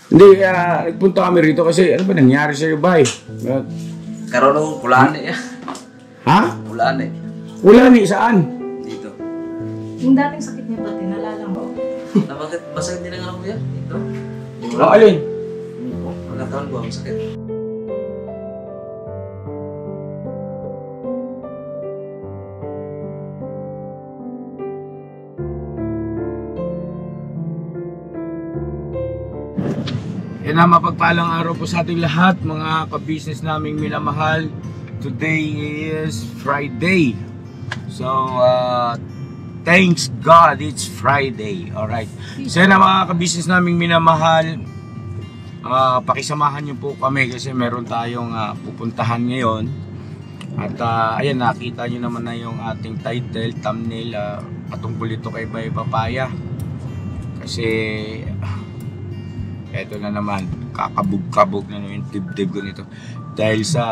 Hindi, nagpunta kami rito kasi ano ba nangyari sa'yo, bay? Karoon ng pulaan eh. Ha? Pulaan eh. Wala ni, saan? Dito. Yung dating sakit niya pati, nalala mo. Bakit masakit din ang ano mo yan? Dito? Oh, alin? Pagkataon ko ang sakit. Yan ang mapagpalang araw po sa ating lahat, mga ka-business naming minamahal. Today is Friday. So, thanks God it's Friday. Alright. So yan ang mga ka-business naming minamahal. Pakisamahan niyo po kami kasi meron tayong pupuntahan ngayon. At ayan, nakita niyo naman na yung ating title, thumbnail, patungkol ito kay Bay Papaya. Kasi eto na naman, kakabog-kabog na yung dibdib ko nito dahil sa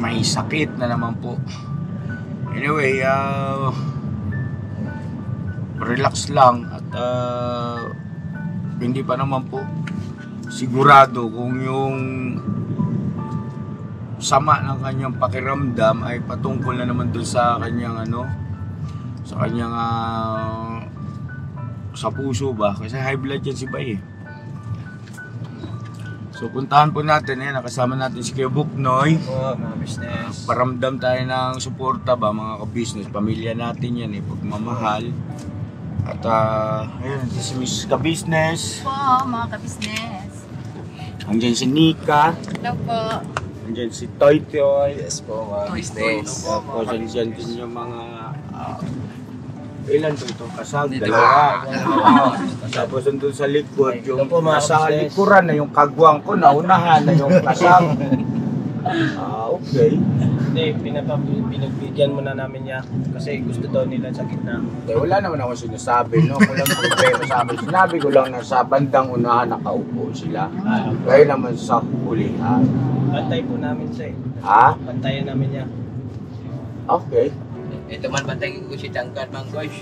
may sakit na naman po. Anyway, relax lang at hindi pa naman po sigurado kung yung sama ng kanyang pakiramdam ay patungkol na naman dun sa kanyang sa kanyang sa puso ba? Kasi high blood yan si Bay eh. So puntahan po natin, nakasama natin si Kuya Buknoy. Mga business. Paramdam tayo ng suporta ba mga ka-business. Pamilya natin yan eh, pagmamahal. At ayun, si Miss Ka-Business. Po, mga ka-business. Andiyan si Nika. Hello po. Andiyan si Toy Toy. Yes po, mga business. Tapos andiyan din yung mga ilan to ito? Kasag, dalawa. Tapos andun sa likod, yung nasa likuran na yung kagwang ko, naunahan na yung kasag. Okay. Hindi, pinagbigyan muna namin niya kasi gusto daw nila sa gitna. Wala naman ako sinasabi, no? Walang problema sa amin. Sinabi ko lang na sa bandang unahan nakaupo sila. Kaya naman sa hulihan. Bantay po namin siya eh. Ha? Bantayan namin niya. Okay. Ito man bantay ko si Tangkad mang guys.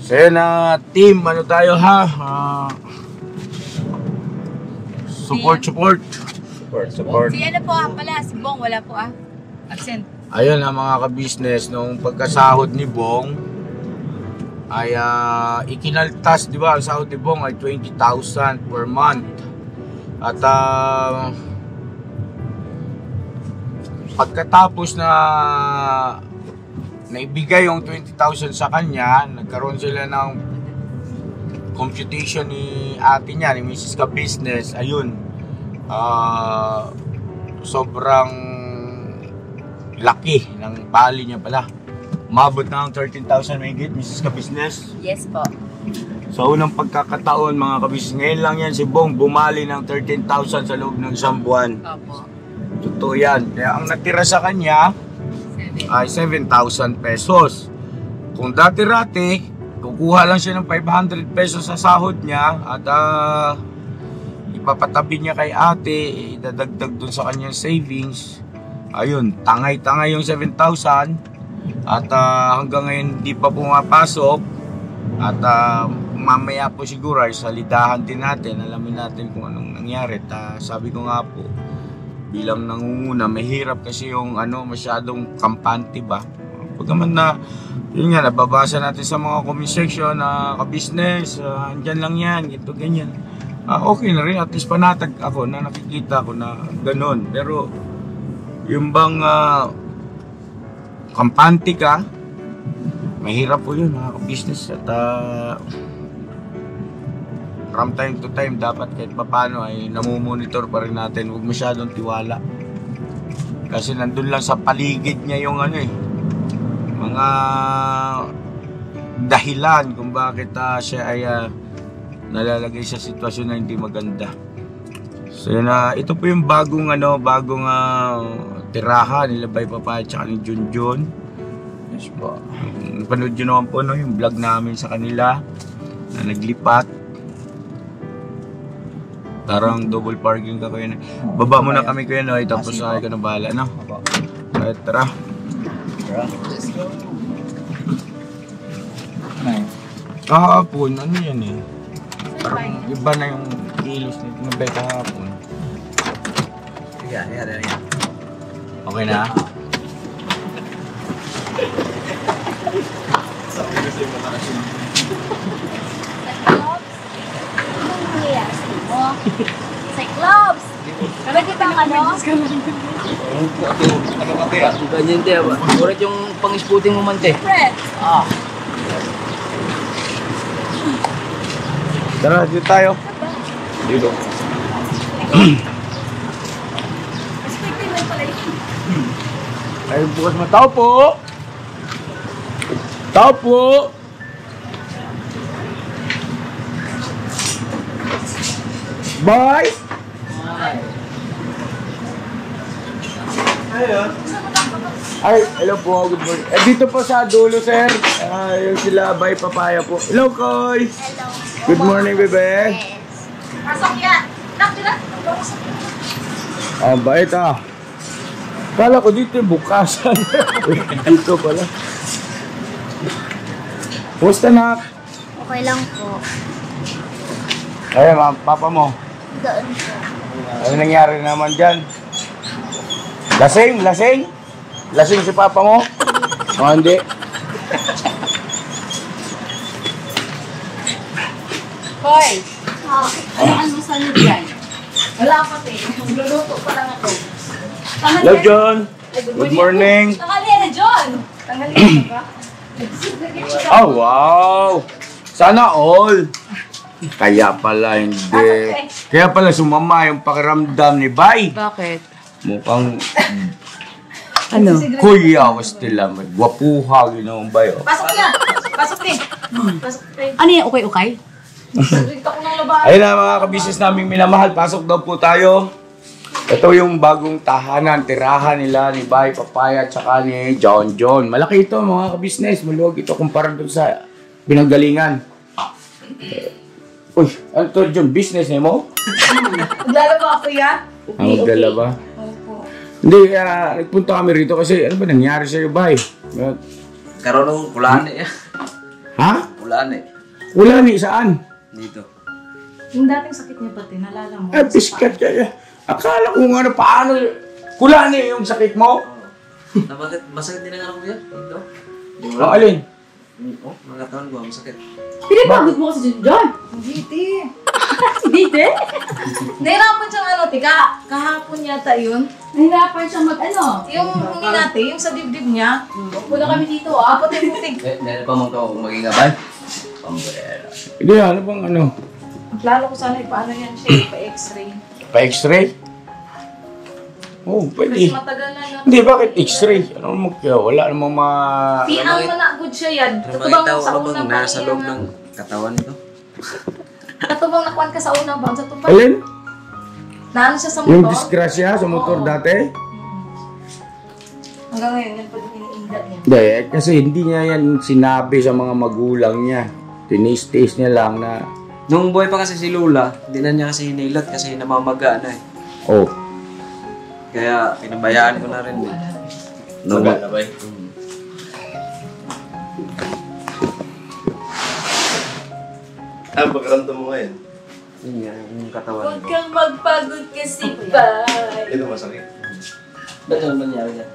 So yun team, ano tayo ha? Support. Si ano po pala, si Bong, wala po absent. Ayun mga ka-business, nung pagkasahod ni Bong ay ikinaltas, di ba? Ang sahod ni Bong ay 20,000 per month. At pagkatapos na naibigay yung 20,000 sa kanya, nagkaroon sila ng computation ni ate niya, ni Mrs. Ka-Business. Ayun, sobrang laki ng bali niya pala. Umabot na ang 13,000 mahigit, Mrs. Ka-Business. Yes po. Sa unang pagkakataon mga ka-business, ngayon lang yan si Bong bumali ng 13,000 sa loob ng isang buwan. Opo. Totoo yan. Kaya ang natira sa kanya ay 7,000 pesos. Kung dati-rati, kukuha lang siya ng 500 pesos sa sahod niya at ipapatabi niya kay ate, idadagdag dun sa kanyang savings. Ayun, tangay-tangay yung 7,000 at hanggang ngayon hindi pa pumapasok at mamaya po siguro ay salidahan din natin, alamin natin kung anong nangyari. Sabi ko nga po, bilang nangunguna, mahirap kasi yung masyadong kampante ba. Pagkaman na, yun nga, nababasa natin sa mga comment section na ka-business, andyan lang yan, gito, ganyan. Okay na rin, at least panatag ako na nakikita ko na ganon. Pero, yung bang kampante ka, mahirap po yun mga ka-business. At from time to time dapat kahit papano ay namumonitor pa rin natin, huwag masyadong tiwala kasi nandun lang sa paligid niya yung mga dahilan kung bakit siya ay nalalagay sa sitwasyon na hindi maganda. So yun, ito po yung bagong tirahan nila Bay Papaya at ni Junjun. Yes po, napanood nyo naman po yung vlog namin sa kanila na naglipat. Tarang double parking ka kayo na. Baba muna kami kayo no, tapos ay ka na bahala no. Right, tara. Let's go. Kahapon, ano yan eh? Parang iba na yung kilos nito na beta kahapon. Sige, yan. Okay na? Cyclops! Kami kita ang ano? Ganyan te, urat yung pang-spooting mo man te. Fred! Tara, dito tayo. Dito. Perspective mo pala yun. Ay, bukas mo. Tao po! Tao po! Bye! Ay, hello po, good morning. Dito po sa dulo, sir. Yung sila, Bay Papaya po. Hello, Koy! Hello. Good morning, bebe. Yes. Pasok yan. Nak. Bait ah. Kala ko dito yung bukasan. Dito pala. Pusta na? Okay lang po. Ay, papa mo. Doon po. Ano nangyari naman dyan? Lasing? Lasing si papa mo? O hindi? Hoy! Ano almusal niyo dyan? Wala pa eh. Magluluto pa lang ako. Hello, John. Good morning. Tanghalian na, John! Tanghalian na ba? Oh, wow. Sana all. Kaya pala hindi. Kaya pala sumama yung pakiramdam ni Bay. Bakit? Mukhang Ano? kuya was tila. Gwapuha, ginoong Bay. Oh. Pasok na! Pasok din! Pasok din. Ano yan? Okay? Dito ko ng labahan. Ayun na mga kabisnes naming minamahal. Pasok daw po tayo. Ito yung bagong tahanan, tirahan nila ni Bay Papaya at saka ni John. Malaki ito mga kabisnes. Maluwag ito kumpara doon sa pinanggalingan. Uy, ano to John? Business niya mo? Maglalaba ako yan? Magdala ba? Opo. Hindi, nagpunta kami rito kasi ano ba nangyari sa'yo, Bay? Karoon ng pulaan eh. Ha? Pulaan eh. Wala ni saan? Dito. Yung dating sakit niya pati, nalala mo? Piskat kaya. Akala ko nga paano. Wala ni yung sakit mo? Na bakit? Masakit din ang ano kuya? Dito? Ang alin? Oh, nagkataon ko, masakit. Pinipagod mo kasi John. Hindi. Hindi? Nahirapan siyang ano, kahapon yata yun. Nahirapan siyang yung huni natin, yung sa dibdib niya. Wala kami dito, puting-puting. Dahil pa mong ito maging abay? Pambrera. Hindi, ano bang ano? Lalo ko sana ipaano yan siya, pa-x-ray. Pa-x-ray? Oh, Kasi pwede. matagal na yun. Hindi, bakit x-ray? Ano mo kaya? Wala namang Ang managod siya yan. Katubang Nakita ko sa ano unang bang nasa loob ng katawan nito? Katubang nakuhan ka sa unang bang sa tumpay. Alin? Naano siya sa Yung motor. disgrasya sa motor dati? Hanggang ngayon, yan pa din iniingat niya. Hindi, kasi hindi niya yan sinabi sa mga magulang niya. Tinis-tiis niya lang na, Nung buhay pa kasi si Lula, hindi na niya kasi hinilot kasi namamaga na eh. oh, Kaya pinabayaan ko na rin eh. Maga na ba eh? Pagkaramdam mo ngayon. Yun nga, yung katawan. Huwag kang magpagod kasi, bye. Ito masakit. Ba't ano nangyari niya?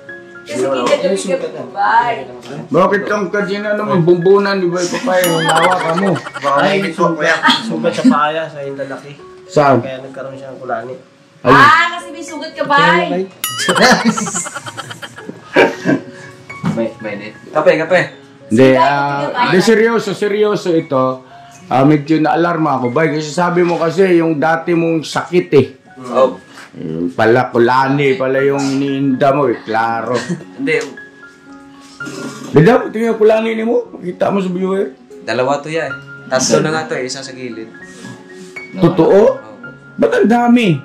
Kasi kinagamit ka, bye. bakit kang kadina naman bumbunan, di ba papaya yung nawa ka mo? Baka may ko, kuya. Sugat sa paya, sa yung lalaki. Saan? Kaya nagkaroon siya ng kulani. Kasi may sugat ka, bye. Mainit. Kape. Hindi, seryoso ito. Medyo na-alarma ako, Bay. Kasi sabi mo kasi yung dati mong sakit eh. Oh. Pala, kulani pala yung iniinda mo eh, klaro. Hindi, Dada, tingnan yung kulani ni mo. Makita mo sa viewer. dalawa to yan. Tatlo na nga to eh, isa sa gilid. Totoo? Ba't ang dami?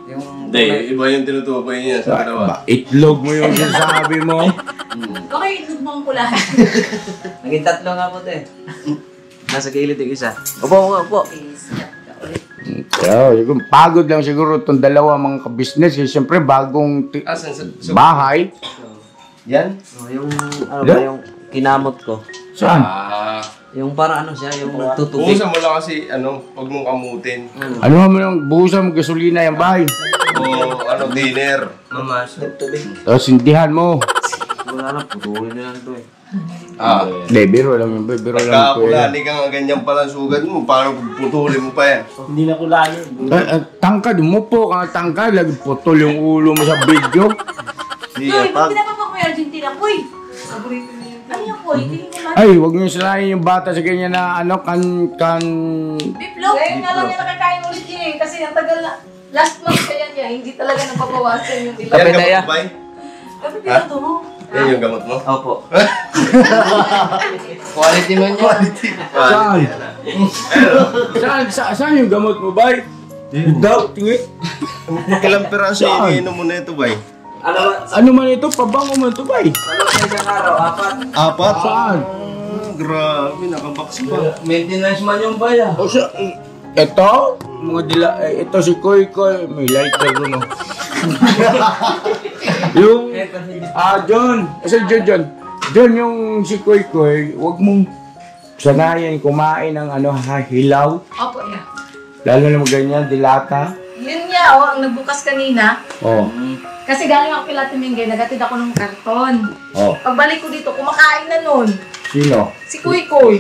Yung Hindi, iba yung tinutukoy niya sa katawa. Itlog mo yung sinasabi mo. Okay, itlog mo ang kulahan. Naging tatlo nga po to eh. Nasa gilid yung isa. Upo. Pagod lang siguro itong dalawa mga kabisnes. Siyempre, bagong bahay. Yan? Yung, ano Yeah? ba yung kinamot ko. Saan? Yung parang ano siya, yung tutubig. Buhusan mo lang kasi, huwag mong kamutin. Ano mo nang buhusan mo gasolina yung bahay? O, dinner. Mamas, tubig. Tapos sindihan mo. Wala na, putulin na lang to eh. Hindi, biro lang yun. Biro lang ko yan. Pagkakulani ka nga ganyan pala sugat mo, paano putulin mo pa yan? Hindi na kulanin. Tangkad mo po, tangkad. Lagi putol yung ulo mo sa video. Di, Uy, pag... pinapapa ko yung Argentina, Uy! Paborito niya yun. Ano yung Uy? Tingin ko man. Ay, huwag niyo salahin yung bata sa ganyan na Biplog! Ngayon nga lang niya nakakain ulit niya eh. Kasi ang tagal na. Last month kaya niya, hindi talaga napapawasan yung Yan ilang. Kape gamot tayo. mo ba eh? Kasi pinato mo. Yan yung gamot mo? Opo. Quality man yun. Saan yung gamot mo, bay? Daw, tingin. Ilang peraso Saan? iniinom mo na ito ba eh? Ano man ito? Pabango man ito, bay? Ano sa isang araw? 4. Apat? Saan? Grabe, nakabaks pa. Maintenance man yung baya. O siya, ito? Mga dila, ito si Koy Koy. May lighter doon, oh. Yung, John. John. John, yung si Koy Koy, huwag mong sanayan kumain ng hilaw. Opo, yeah. Lalo na ganyan, dilata. Yun niya, ang nagbukas kanina. Oh. Kasi galing ako kila Timingay, nagatid ako ng karton. Oh. Pagbalik ko dito, kumakain na nun. Sino? Si Kuy Kuy.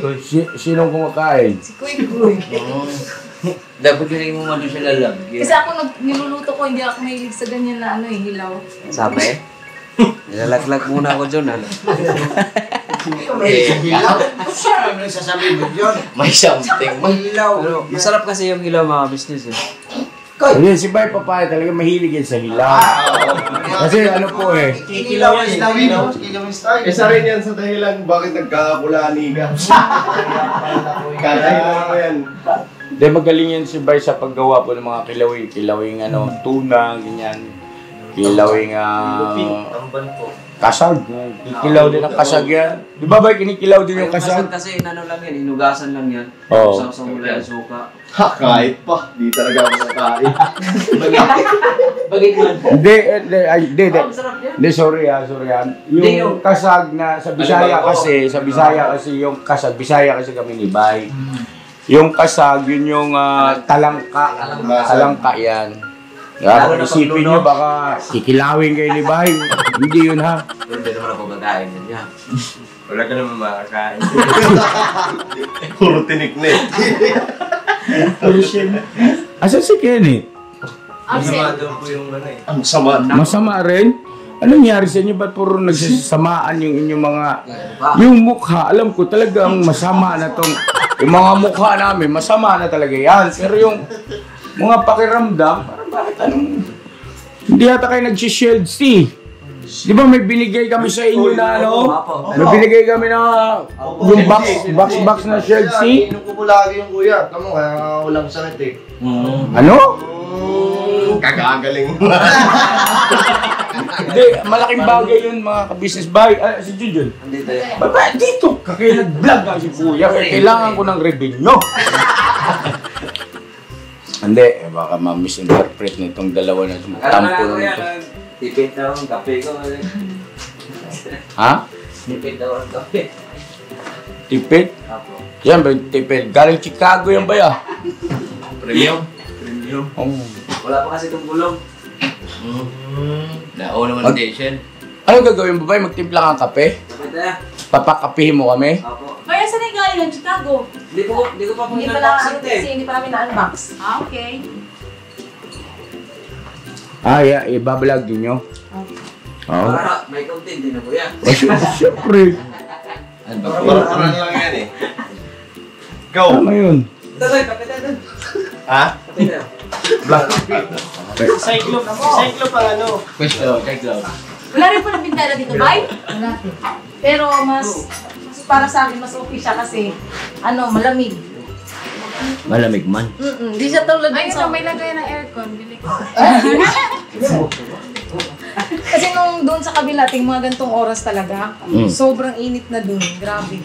Sinong kumakain? Si Kuy Kuy. Dapat hindi mo man siya lalagyan. Kasi ako niluluto ko, hindi ako mahilig sa ganyan na hilaw. Sabi? Nilalaglag muna ako dyan, ano? May something. May hilaw. Masarap kasi yung hilaw, mga business eh. Hindi, si Bay Papaya talaga mahilig yan sa hilaw. Kasi po eh. Kikilaw yan. Isa rin yan sa dahilan bakit nagkakakulani ka. Kakain mo yan. Hindi, magaling yan si Bay sa paggawa po ng mga kilawing. Kilawing tuna, ganyan. Kilawing kasag. Kikilaw din ang kasag yan. Di ba Bay, kinikilaw din yung kasag? Kasi inano lang yan, inugasan lang yan. Oo. Sa mula yung suka. Ha, kahit pa. Di talaga ako nakain. Bagay man. Hindi, sorry ah. Yung kasag na sa Bisaya kasi yung kasag, Bisaya kasi kami ni Bay. Yung kasag, yun yung talangka. Talangka yan. Kaya isipin nyo baka kikilawin kayo ni Bay. Hindi yun ha. Pero hindi naman ako kakain yan. Wala ka naman makakain. Puro tinik na eh. Asan si Kenny? Absent. Daw po yung eh. Ang sama. Masama rin? Anong nangyari sa inyo? Ba't puro nagsasamaan yung inyong mga... Yung mukha, alam ko talagang masama na tong... Yung mga mukha namin, masama na talaga yan. Pero yung mga pakiramdam, parang bakit Hindi yata kayo nag-shield C. Di ba may binigay kami sa inyo na May binigay kami na yung box na shield C? Inom ko po lagi yung kuya. Tama kaya walang sakit eh. Ano? Kagagaling. Hindi, malaking bagay yun mga ka-business bagay. Si Junjun. Andito yan. Baba, dito ka kaya nag-vlog ka si Kuya. Kaya kailangan ko ng revenue. Hindi, baka ma-misinterpret nitong dalawa na tampo na nito. Tipid daw ang kape ko. Ha? Tipid daw ang kape. Tipid? Apo. Yan ba yung tipid? Galing Chicago yan ba ya? Premium. Oh. Wala pa kasi itong gulong. Nao naman station. Ano gagawin mo ba? Magtimpla kang kape? Kapit na. Papakapihin mo kami? Apo. Kaya saan yung galing ng Chicago? Hindi ko pa Hindi pumunta pa ng lang kasi hindi pa namin na-unbox. Okay. Yeah, ibablog din nyo. Oo. Para may content din na po yan. Siyempre. Parang lang yan eh. Go! Tama yun. Daloy, kapit na doon. Ha? Kapit na. Cyclop ang Wala rin po ng bintana dito, Bay? Wala. Pero mas para sa akin, mas okay siya kasi, malamig. Malamig man. Hindi siya tulad Ayun sa... na, may lagay ng aircon. Bili ko. Kasi nung doon sa kabila, ting mga gantong oras talaga, sobrang init na doon. Grabe.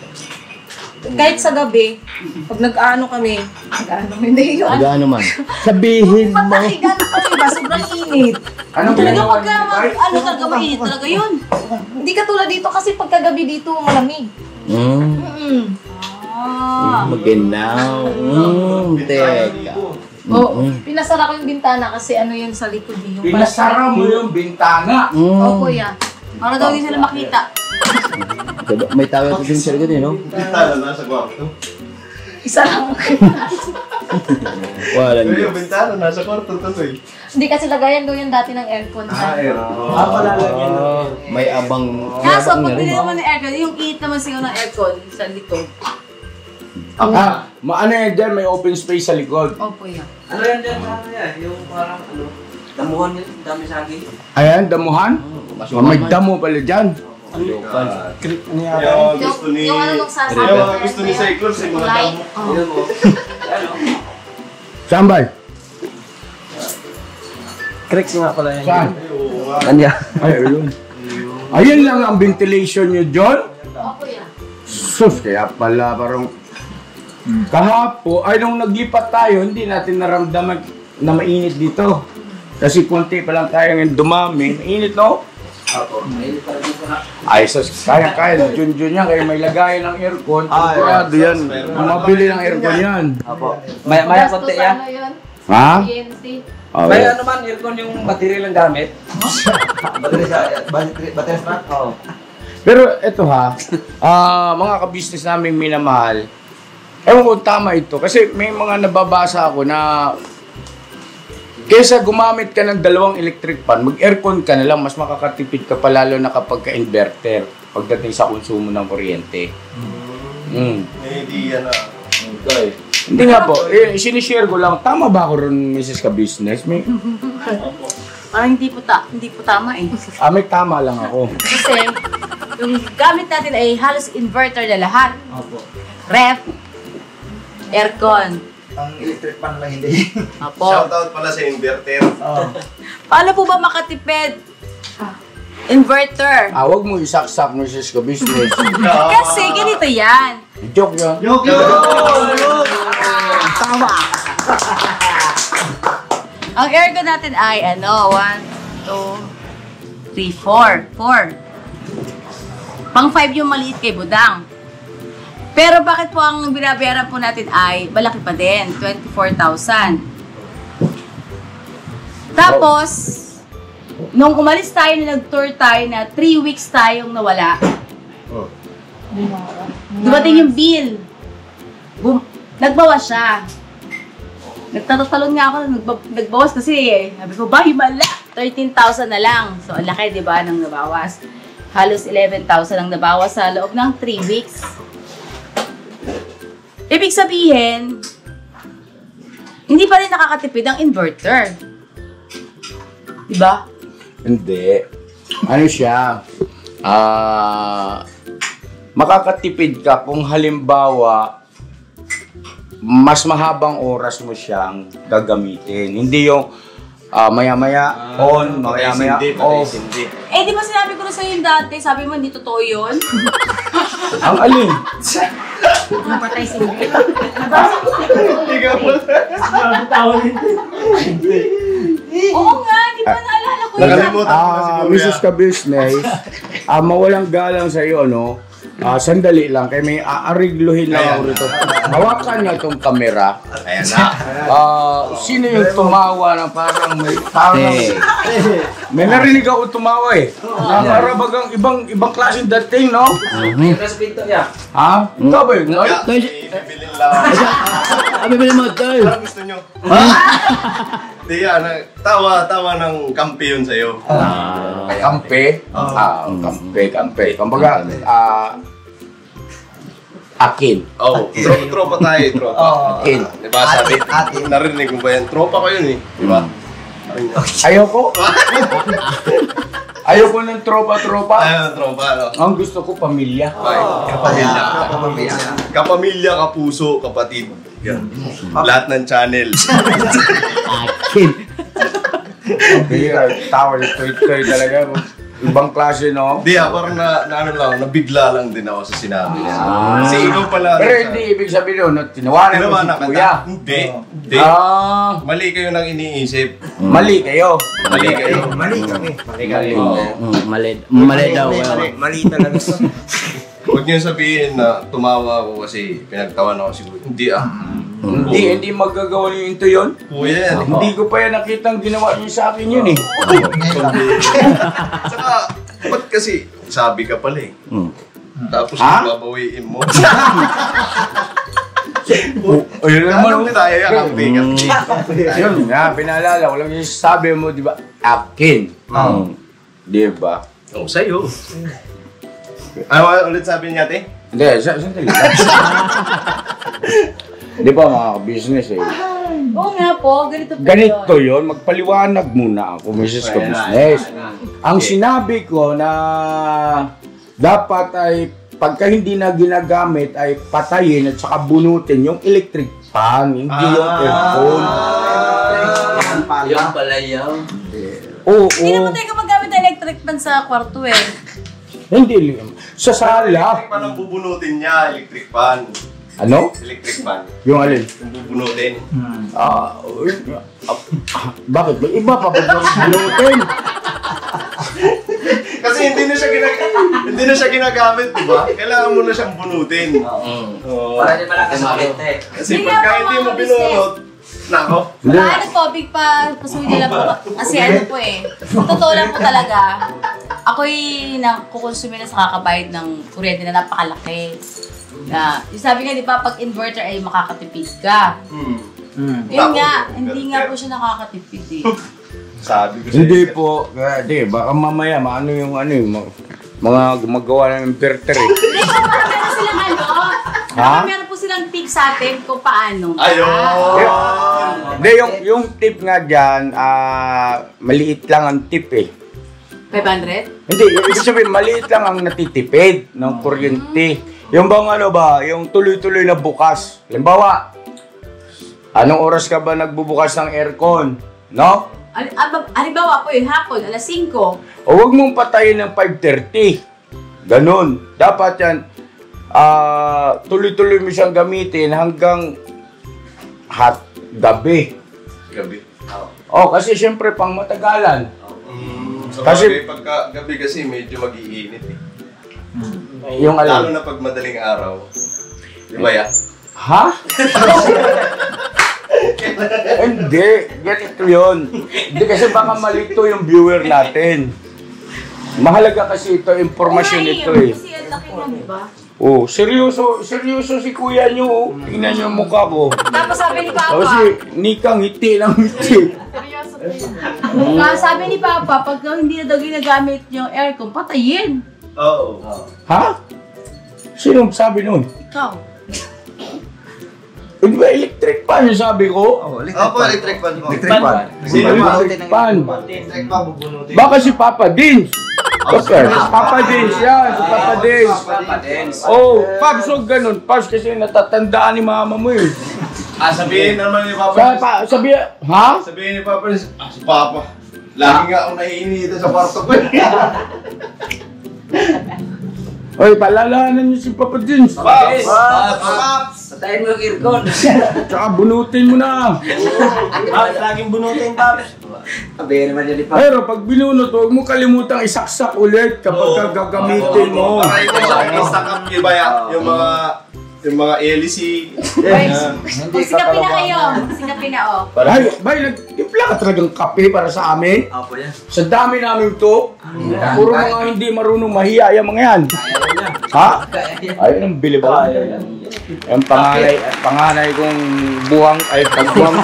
Kahit sa gabi, pag nag-ano kami, hindi yun. Ano man? Sabihin mo. Patahigan kami ba? Sobrang init. Anong Talaga ginawa pagka, niyo, Bay? talaga mainit talaga yun. Hindi ka tulad dito kasi pagkagabi dito malamig. Maginaw. Teka. Oo, pinasara ko yung bintana kasi ano yun sa likod eh. Yung Pinasara mo yung bintana. Oo, kuya. Para daw din sila makita. Diba, may tawag ito yung sarili din, no? Bintana nasa kwarto. Isa lang. Wala Pero niyo. yung bintana nasa kwarto tuloy. Hindi kasi lagayan daw yung dati ng aircon. Palalagyan na. May abang... Kaso may abang pag na rin, binili no? naman ng aircon, yung init naman sigaw ng aircon sa likod. Ano yan dyan? May open space sa likod. Opo yan. Ano yan dyan? Ano yan? Yung parang ano? Damuhan yun, dami saging. Ayan, damuhan. May damo pala dyan. Local. Yung gusto ni... Yung ano nung sasabi. Yung mga gusto ni Cyclops, yung mga Light. damo. Ayan mo. Ano? Sambay. Cricks nga pala yan. Saan? Kanya. Ay, ayun. Ayun lang ang ventilation nyo, John. Opo yan. Sus, kaya pala parang... Kahapo, ay nung naglipat tayo, hindi natin naramdaman na mainit dito. Kasi punti pa lang tayo ngayon dumami. Mainit, no? Ay, sus, kaya. Jun yan, kaya may lagay ng aircon. Sigurado yan. Mabili ng aircon yan. Apo. Maya konti Gastos yan. ano yun? Ha? TNT. May ano man, aircon yung battery lang gamit. Battery strap? Oo. Pero eto ha, mga ka-business naming minamahal, ewan ko tama ito, kasi may mga nababasa ako na kesa gumamit ka ng 2 electric fan, mag-aircon ka na lang, mas makakatipid ka pa lalo na kapag ka-inverter pagdating sa konsumo ng kuryente. May idea na. Okay. Hindi nga po, sinishare ko lang, tama ba ako ron, Mrs. Ka-Business? Parang hindi po tama eh. May tama lang ako. Kasi yung gamit natin ay halos inverter na lahat. Opo. Ref, aircon. Ang electric fan lang hindi. Opo. Shoutout pala sa inverter. Paano po ba makatipid? Inverter. Wag mo isaksak, Mrs. Ka-Business. Kasi ganito yan. Joke yun. Tama. Ang aircon natin ay ano, 1, 2, 3, 4. 4. Pang 5 yung maliit kay Budang. Pero bakit po ang binabayaran po natin ay malaki pa din, 24,000. Tapos, nung umalis tayo na nag-tour tayo na 3 weeks tayong nawala, dumating yung bill. Nagbawas siya. Nagtatalon nga ako, nagbawas kasi sabi ko, ba, himala, 13,000 na lang. So, ang laki, di ba, nang nabawas. Halos 11,000 ang nabawas sa loob ng 3 weeks. Ibig sabihin, hindi pa rin nakakatipid ang inverter. Di ba? Hindi. Ano siya? Makakatipid ka kung halimbawa mas mahabang oras mo siyang gagamitin. Hindi yung maya-maya on, maya-maya off. Eh, di ba sinabi ko na sa'yo yung dati? Sabi mo, hindi totoo yun? Ang alin? Napatay si Hindi. Hindi ka po. Oo nga, di ba naalala ko yun? Nakalimutan ko na si Kuya. Mrs. Ka-Business, mawalang galang sa iyo, no? Sandali lang, kaya may aarigluhin lang ako rito. Hawakan niya itong kamera. Ayan na. Sino yung tumawa na parang may narinig ako tumawa eh. Para bagang ibang klaseng dating, no? Yung nasa pinto niya. Ha? Ikaw ba yun? Kaya, bibilin lang. Bibili mo, Toy. Ano gusto nyo? Hindi yan. Tawa ng kampi yun sa'yo. Kampe? Kampe. Kumbaga, akin. Oh, tropa tayo, tropa. Akin. Diba sabi, narinig mo ba yan? Tropa ko yun eh. Diba? Ayoko. Ayoko ng tropa-tropa. Ayun, tropa, no? Ang gusto ko, pamilya. Kapamilya. Kapamilya, kapuso, kapatid. Yan. Lahat ng channel. Akin. Tawa ni Toy talaga. Ibang klase, no? Hindi parang ano lang, nabigla lang din ako sa sinabi niya. Kasi ikaw pala. Pero hindi ibig sabihin nun, tinawanan mo si Kuya. Hindi. Mali kayo nang iniisip. Mali kayo. Mali kayo. Mali kami. Mali daw. Mali talaga. Huwag niyo sabihin na tumawa ako kasi pinagtawan ako siguro. Hindi Hindi magagawa niyo into yun. Kuya yan. Hindi ko pa yan nakitang ginawa niyo sa akin yun eh. Saka, ba't kasi sabi ka pala eh. Tapos babawiin mo. Ayun naman. Anong tayo yan? Yun nga, pinaalala ko lang yung sabi mo, di ba? Akin. Di ba? Oo, sa'yo. Ano ulit sabi niya, ate? Hindi, sandali. Di ba mga business eh? Oo nga po, ganito po Ganito yun, magpaliwanag muna ako, Mrs. Ka-Business. Ang sinabi ko na dapat ay pagka hindi na ginagamit ay patayin at saka bunutin yung electric fan, hindi yung aircon. Yung pala yun. Oo. Hindi naman tayo gumagamit ng electric fan sa kwarto eh. Hindi. Sa sala. Electric fan ang bubunutin niya, electric fan. Ano? Electric fan. Yung alin? Yung bubunutin. Bakit? Iba pa ba bunutin? Kasi hindi na siya ginagamit, di ba? Kailangan mo na siyang bunutin. Oo. Para di malakas makita eh. Kasi pagka hindi mo binunot, nako. Ano po, big pasuwi nila po. Kasi ano po eh, sa totoo lang po talaga, ako'y nakukonsume na sa kakabayad ng kuryente na napakalaki. Yung sabi nga, di ba, pag inverter ay makakatipid ka. Yun nga, hindi nga po siya nakakatipid eh. Sabi ko Hindi po. Di, baka mamaya, maano yung mga gumagawa ng inverter eh. Hindi po, meron silang Ha? meron po silang tip sa atin kung paano. Ayun! Hindi, yung tip nga dyan, maliit lang ang tip eh. 500? Hindi, ibig sabihin, maliit lang ang natitipid ng kuryente. Yung bang ano ba, yung tuloy-tuloy na bukas. Halimbawa, anong oras ka ba nagbubukas ng aircon? No? Halimbawa po yung hapon, alas 5. O huwag mong patayin ng 5:30. Ganon. Dapat yan, tuloy-tuloy mo siyang gamitin hanggang gabi. Gabi. Oh, kasi syempre pang matagalan. Kasi pagka gabi kasi medyo mag-iinit eh. Yung Lalo alin. na pag madaling araw. Di ba ya? Ha? Hindi, ganito yun. Hindi kasi baka malito yung viewer natin. Mahalaga kasi ito, informasyon ito eh. Kasi ang laki mo, di ba? Oh, seryoso si kuya nyo. Oh. Tingnan nyo yung mukha ko. Tapos sabi ni Papa, Kasi nikang ngiti ng ngiti. sabi ni Papa, pag hindi na daw ginagamit yung aircon, patayin. Oo. Ha? Sino sabi nun? Ikaw. Hindi ba electric fan yung sabi ko? Opo, electric fan po. Electric fan. Electric fan. Electric fan, bubunutin. Baka si Papa Dins. Okay. Papa Dins yan. Si Papa Dins. Oh, Paps, huwag ganun. Paps, kasi natatandaan ni mama mo eh. Sabihin naman ni Papa. Ha? Sabihin ni Papa, si Papa. Lagi nga ako naiinita sa kwarto ko. Oy, palalahanan niyo si Papa Dins. Paps! Patayin mo yung aircon. Tsaka bunutin mo na. Laging bunutin, Paps. Sabihin naman yun ni Paps. Pero pag binunot, huwag mo kalimutang isaksak ulit kapag gagamitin mo. Para ito sa stock up iba yung mga LEC. Magsikapin na kayo. Magsikapin na, oh. Ay, bay, nagtimpla ka talagang kape para sa amin. Opo yan. Sa dami namin to. Puro mga hindi marunong mahiya yung mga yan. Ha? Ayun ang bilib ako. Yung panganay kong buwang, pagbuwang.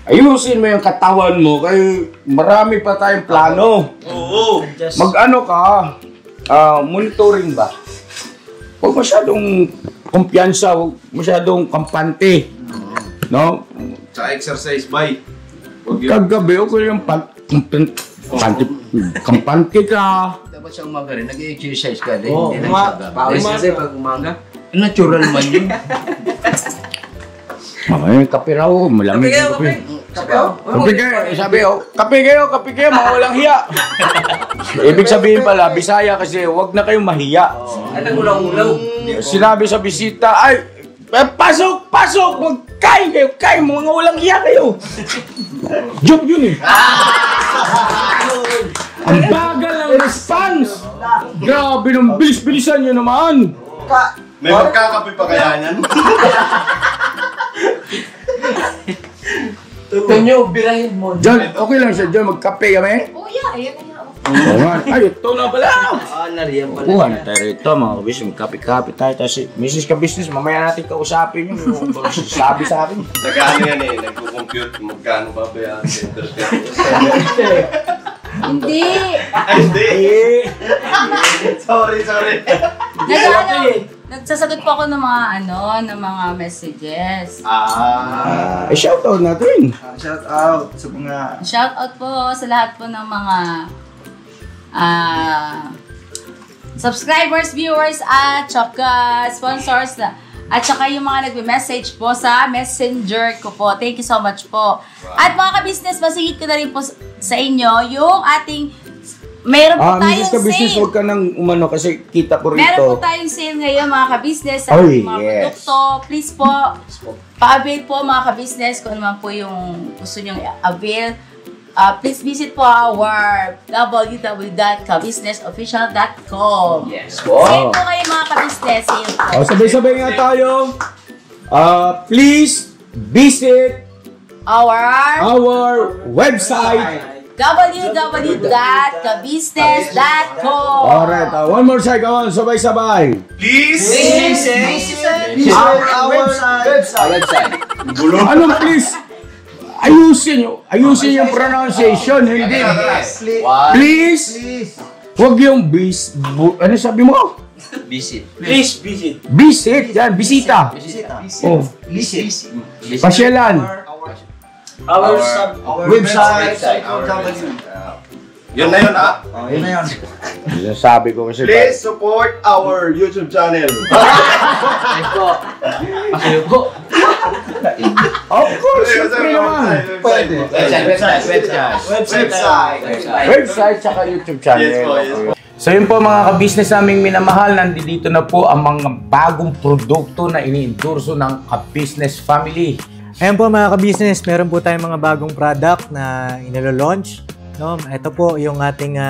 Ayusin mo yung katawan mo, kaya marami pa tayong plano. Oo. Mag-ano ka, monitoring ba? Huwag masyadong kumpiyansa, huwag masyadong kampante. No? Sa exercise bike. Kagabi, okay yung kampante ka. Dapat sa umaga rin, nag-exercise ka din. Oo, Hindi na sa gabi. Pawis kasi pag umaga. Natural man yun. Ay, kape raw, malamig yung kape. Kape kayo, kape kayo, mga walang hiya. Ibig sabihin pala, Bisaya kasi huwag na kayong mahiya. Ay, nag-ulaw-ulaw. Sinabi sa bisita, ay, pasok, magkain kayo, mga walang hiya kayo. Joke yun eh. Ang bagal ng response. Grabe nung bilis-bilisan nyo naman. May magkakape pa kaya niyan? Ito nyo, birahin mo. John, okay lang siya. John, magkape kami. Oh, yeah. Ayan na yan. Oo nga. Ay, ito na pala. Nariyan pala. Kuha na tayo rito, mga kabisnes. Magkape-kape tayo. Tapos, Mrs. Kabisnes, mamaya natin kausapin yun. Yung sabi sa akin. Nag-ano yan eh, nagko-compute magkano ba ba yan sa internet. Hindi. Ay, hindi! Sorry. Nagsasagot po ako ng mga ng mga messages. Shoutout natin. Shout out sa mga... Shout out po sa lahat po ng mga subscribers, viewers, at sponsors at saka yung mga nagme-message po sa messenger ko po. Thank you so much po. At mga ka-business, masigit ko na rin po sa inyo yung ating meron po tayong Mrs. Kabisnes, sale. huwag ka nang umano kasi kita ko rito. Meron po tayong sale ngayon mga ka-business sa Oy, mga yes. produkto. Please po, pa-avail po mga ka-business kung naman po yung gusto nyo i-avail. Please visit po our www.kabusinessofficial.com. Yes po. Sale po kayo mga ka-business. Sale po. Sabay-sabay nga tayo. Please visit Our website. www.kabusiness.com. Alright, one more time. Come on, sabay-sabay. Please! Our website. Anong please? Ayusin yung pronunciation, hindi. Please, huwag yung ano sabi mo? Visit. Please visit. Visit, yan, bisita. Oh, pasyalan. Our Website. Yun na yun Yun na yun. Yung sabi ko kasi. Please support our YouTube channel. Thanks po. Pakiyo po. Of course, syempre naman. Website, tsaka YouTube channel. Yes po, yes po. So yun po mga ka-business naming minamahal, nandito na po ang mga bagong produkto na ini-endorso ng ka-business family. Ayan po mga ka-business, meron po tayong mga bagong product na inilo-launch. No? Ito po yung ating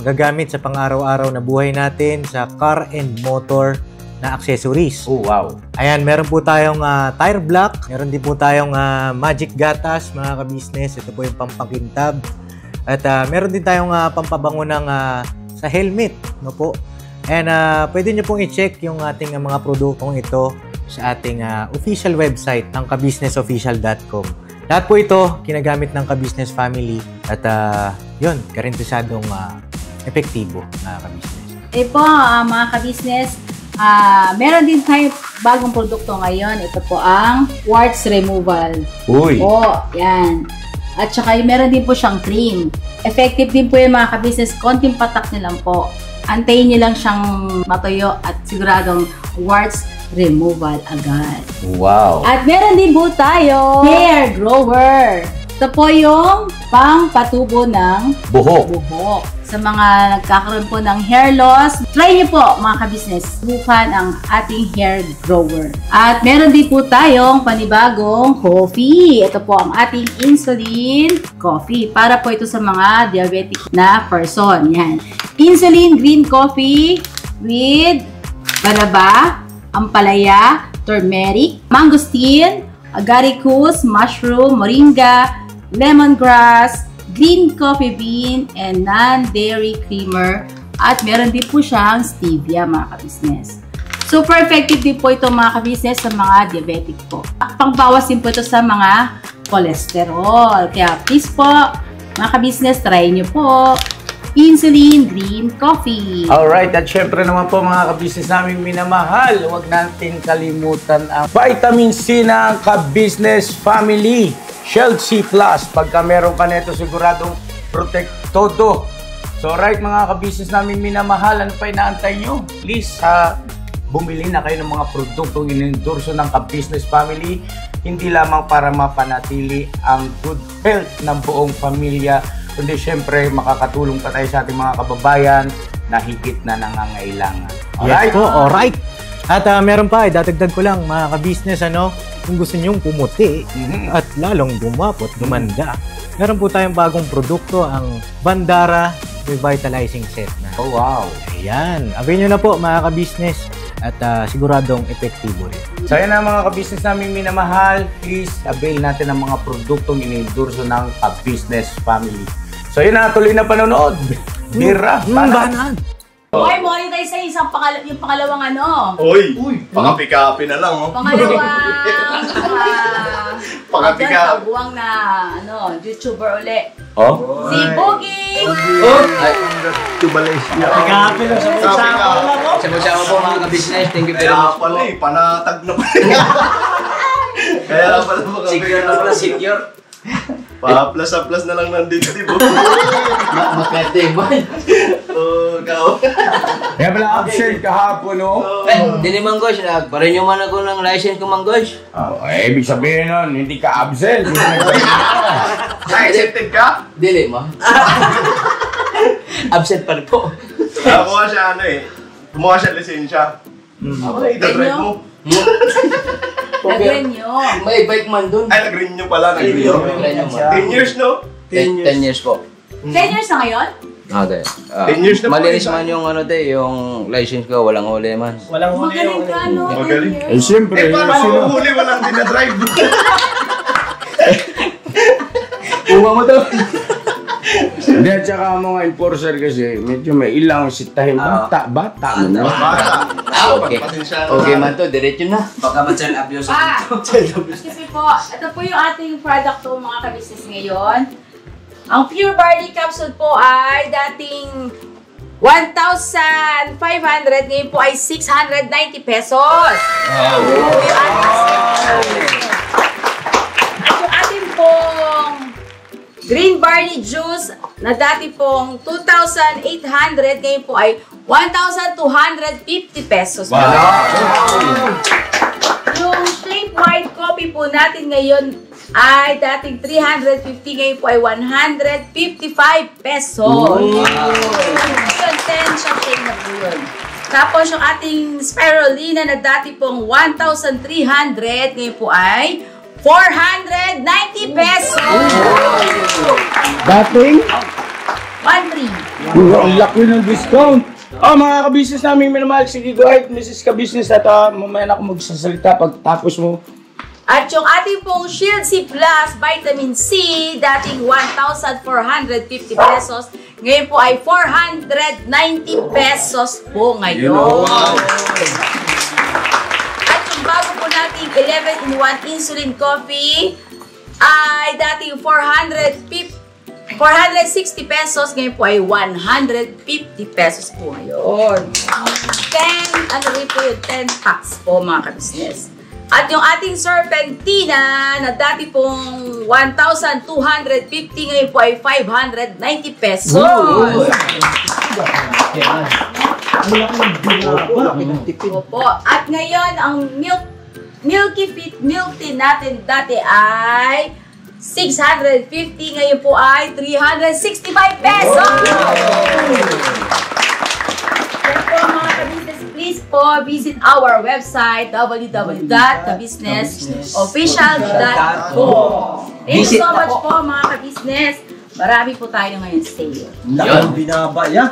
magagamit sa pang-araw-araw na buhay natin sa car and motor na accessories. Oh, wow. Ayan, meron po tayong tire block, meron din po tayong magic gatas mga ka-business. Ito po yung pampakintab. At meron din tayong pampabango ng sa helmet, no po. And pwede nyo pong i-check yung ating mga produktong ito sa ating official website ng kabusinessofficial.com. Lahat po ito kinagamit ng ka-business family at yun, garantisadong epektibo na ka-business. Po, mga ka-business, meron din tayo bagong produkto ngayon. Ito po ang warts removal. Uy. Po, yan. At saka meron din po siyang cream. Effective din po yung mga ka-business. Konting patak nyo lang po. Antayin nyo lang siyang matuyo at siguradong warts removal agad. Wow. At meron din po tayo hair grower. Ito po yung pang-patubo ng buhok. Sa mga nagkakaroon po ng hair loss, try nyo po mga ka-business. Subukan ang ating hair grower. At meron din po tayong panibagong coffee. Ito po ang ating insulin coffee. Para po ito sa mga diabetic na person. Yan. Insulin green coffee with balaba, ampalaya, turmeric, mangosteen, agaricus, mushroom, moringa, lemongrass, green coffee bean, and non-dairy creamer. At meron din po siyang stevia mga ka-business. Super effective din po ito mga ka-business sa mga diabetic po. Pangbawas din po ito sa mga cholesterol. Kaya please po mga ka-business, try nyo po insulin green coffee. Alright, at syempre naman po mga ka-business namin minamahal, huwag natin kalimutan ang vitamin C ng ka-business family. Shield C+. Pagka meron ka nito, siguradong protect todo. So right mga ka-business namin minamahal, ano pa inaantay nyo? Please, bumili na kayo ng mga produktong in-endorso ng ka-business family. Hindi lamang para mapanatili ang good health ng buong pamilya, kundi syempre makakatulong pa tayo sa ating mga kababayan na higit na nangangailangan. Alright? Yes po, alright. At meron pa, dadagdag ko lang mga ka-business, kung gusto nyong pumuti at lalong gumapot, gumanda. Meron po tayong bagong produkto, ang Bandara revitalizing set na. Oh, wow. Ayan. Avail nyo na po mga ka-business at siguradong epektibo rin. So yan ang mga ka-business namin minamahal. Please avail natin ang mga produktong iniendorso ng ka-business family. So yun na, tuloy na panonood. Bira. Banan! Okay, monetize sa yung pangalawang ano. Uy! Pangapikapi na lang, oh. Pangalawang Pangapikapi. taguang na ano, YouTuber uli. Oh? Si Boogie! To Malaysia. Nag-happy lang sa Pangapikapi. Sama-sama po mga ka-business. Thank you very Kaya much po. pala eh, panatag na pala. Kaya pala mga Secure na pala, secure. Pa-plus na lang nandito, di ba? Makete ba? Oh, ikaw. Kaya pala absent kahapon, no? Di ni Manggosh, nagparin nyo man ako ng license ko Manggosh. Ibig sabihin nun, hindi ka absent. Accepted ka? Dili mo. Absent pa rin po. Nakuha siya ano eh. Kumuha siya lisensya. Ako na ita-drive mo. Nag-renew. May bike man dun. Ay, nag-renew pala. Nag-renew. 10 years, no? 10 years po. 10 years na ngayon? Okay. 10 years na po. Malinis man yung ano yung license ko, walang huli man. Walang huli Magaling ka, no? Magaling. 10 years. Siyempre, Eh, paano huli walang dinadrive? Uwa mo to. Hindi, at saka mga enforcer kasi, medyo may ilang sitahin. Bata mo na. Bata. Okay. Pasensya na. Okay man to, diretso na. Baka ma-child abuse. Excuse me po, ito po yung ating product to mga ka-business ngayon. Ang Pure Barley Capsule po ay dating 1,500, ngayon po ay 690 pesos. Wow! At yung ating pong Green Barley Juice na dati pong 2,800, ngayon po ay 1,250 pesos. Yung Straight White Coffee po natin ngayon ay dating 350, ngayon po ay 155 pesos. Yun, 10 shotting na po yun. Tapos yung ating Spirulina na dati pong 1,300, ngayon po ay 490 pesos. Dating? 1,300. Ang laki ng discount. Mga ka-business namin minamahal. Sige, go ahead, Mrs. Ka-business. At mamaya na ako magsasalita pagtapos mo. At yung ating pong Shield C Plus Vitamin C, dating 1,450 pesos, ngayon po ay 490 pesos po ngayon. At yung bago po nating 11-in-1 Insulin Coffee, ay dating 460 pesos, ngayon po ay 150 pesos po ngayon. 10 packs po mga ka-business. At yung ating Serpentina na dati pong 1,250, ngayon po ay 590 pesos. Opo. At ngayon, ang Milky Fit Milk Tea natin dati ay 650, ngayon po ay 365 pesos! Mga ka-business, please po visit our website www.thebusinessofficial.com. Thank you so much po mga ka-business. Marami po tayo ngayon sale. Laki ng binaba yan.